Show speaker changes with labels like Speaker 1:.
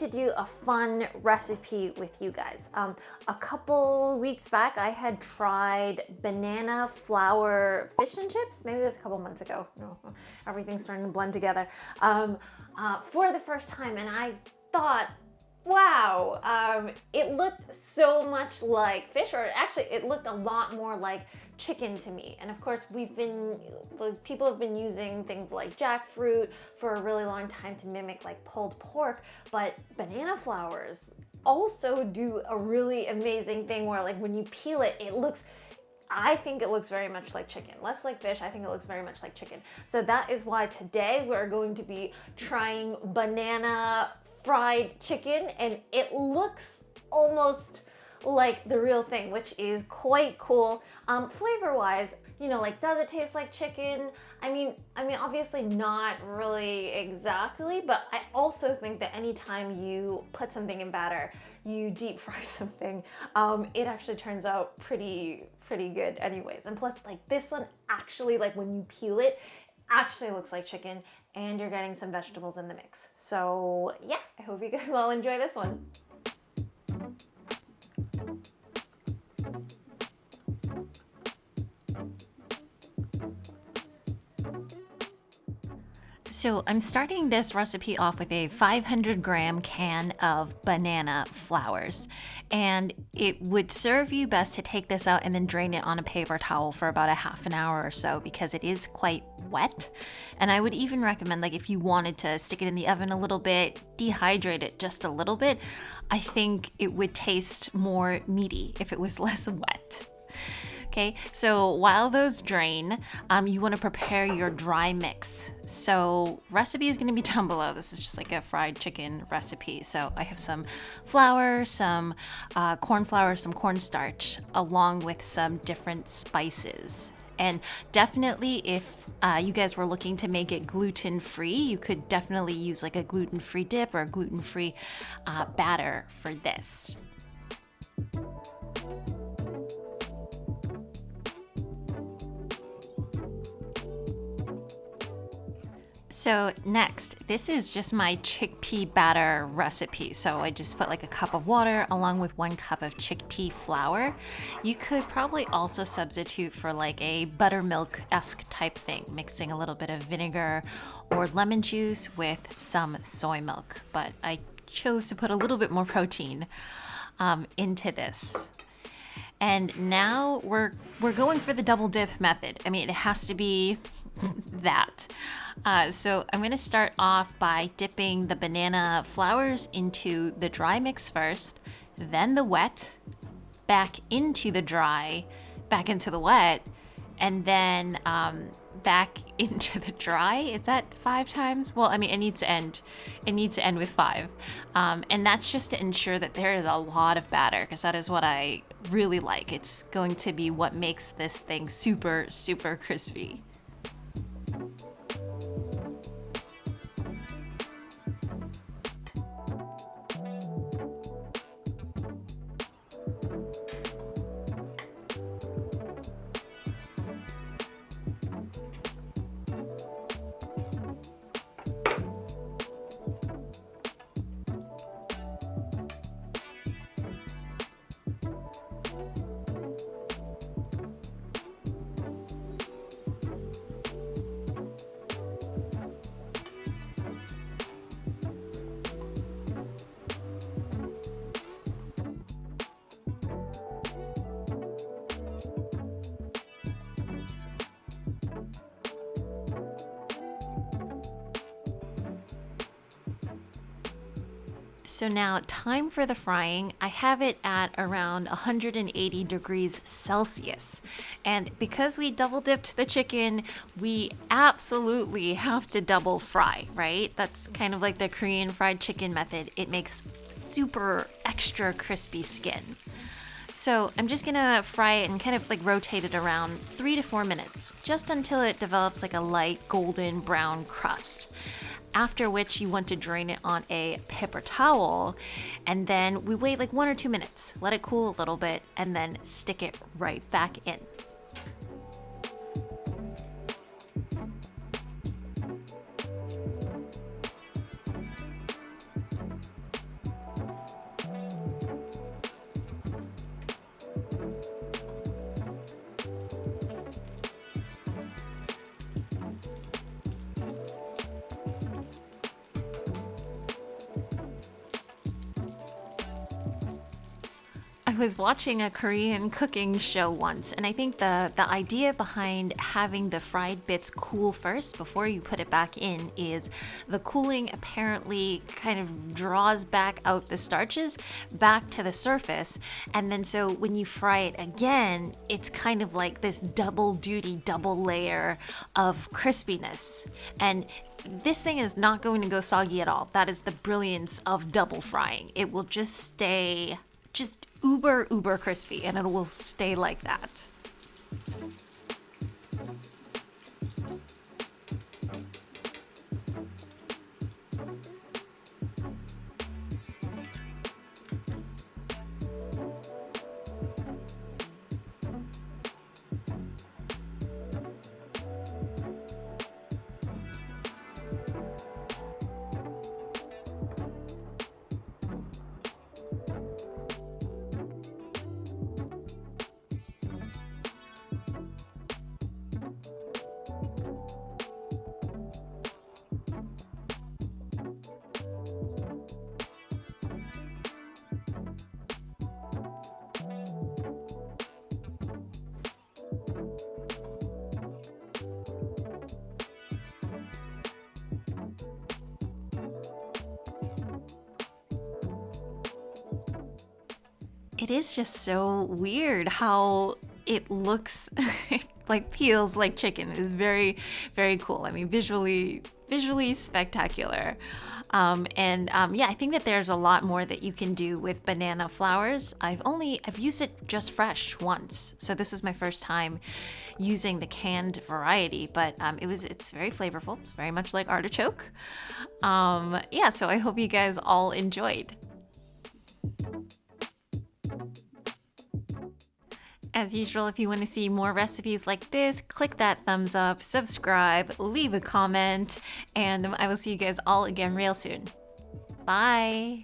Speaker 1: to do a fun recipe with you guys. A couple weeks back, I had tried banana flour fish and chips. Maybe it was a couple months ago. No, everything's starting to blend together. For the first time, and I thought, wow, it looked so much like fish, or actually it looked a lot more like chicken to me. And of course, people have been using things like jackfruit for a really long time to mimic like pulled pork, but banana flours also do a really amazing thing where like when you peel it, I think it looks very much like chicken. Less like fish, I think it looks very much like chicken. So that is why today we're going to be trying banana fried chicken, and it looks almost like the real thing, which is quite cool. Flavor wise, like, does it taste like chicken? I mean, obviously not really exactly, but I also think that anytime you put something in batter, you deep fry something, it actually turns out pretty good anyways. And plus, like, this one actually, like, when you peel it, actually looks like chicken, and you're getting some vegetables in the mix. So yeah, I hope you guys all enjoy this one. So I'm starting this recipe off with a 500-gram can of banana flours, and it would serve you best to take this out and then drain it on a paper towel for about a half an hour or so, because it is quite wet. And I would even recommend, like, if you wanted to stick it in the oven a little bit, dehydrate it just a little bit, I think it would taste more meaty if it was less wet. Okay, so while those drain, you want to prepare your dry mix. So recipe is going to be down below. This is just like a fried chicken recipe. So I have some flour, some corn flour, some cornstarch, along with some different spices. And definitely, if you guys were looking to make it gluten-free, you could definitely use like a gluten-free dip or a gluten-free batter for this. So next, this is just my chickpea batter recipe. So I just put like a cup of water along with 1 cup of chickpea flour. You could probably also substitute for like a buttermilk-esque type thing, mixing a little bit of vinegar or lemon juice with some soy milk. But I chose to put a little bit more protein into this. And now we're going for the double dip method. I mean, it has to be that. So I'm going to start off by dipping the banana flours into the dry mix first, then the wet, back into the dry, back into the wet, and then back into the dry. Is that 5 times? Well, I mean, it needs to end with 5. And that's just to ensure that there is a lot of batter, because that is what I really like. It's going to be what makes this thing super, super crispy. So now, time for the frying. I have it at around 180 degrees Celsius. And because we double dipped the chicken, we absolutely have to double fry, right? That's kind of like the Korean fried chicken method. It makes super extra crispy skin. So I'm just gonna fry it and kind of like rotate it around 3 to 4 minutes, just until it develops like a light golden brown crust. After which you want to drain it on a paper towel, and then we wait like 1 or 2 minutes, let it cool a little bit, and then stick it right back in.
Speaker 2: I was watching a Korean cooking show once, and I think the idea behind having the fried bits cool first before you put it back in is the cooling apparently kind of draws back out the starches back to the surface, and then so when you fry it again, it's kind of like this double duty, double layer of crispiness. And this thing is not going to go soggy at all. That is the brilliance of double frying. It will just stay just uber crispy, and it will stay like that. It is just so weird how it looks like peels like chicken. It is very cool. I mean, visually spectacular. Yeah, I think that there's a lot more that you can do with banana flowers. I've used it just fresh once, so this was my first time using the canned variety. But it's very flavorful. It's very much like artichoke. Yeah, so I hope you guys all enjoyed. As usual, if you want to see more recipes like this, click that thumbs up, subscribe, leave a comment, and I will see you guys all again real soon. Bye!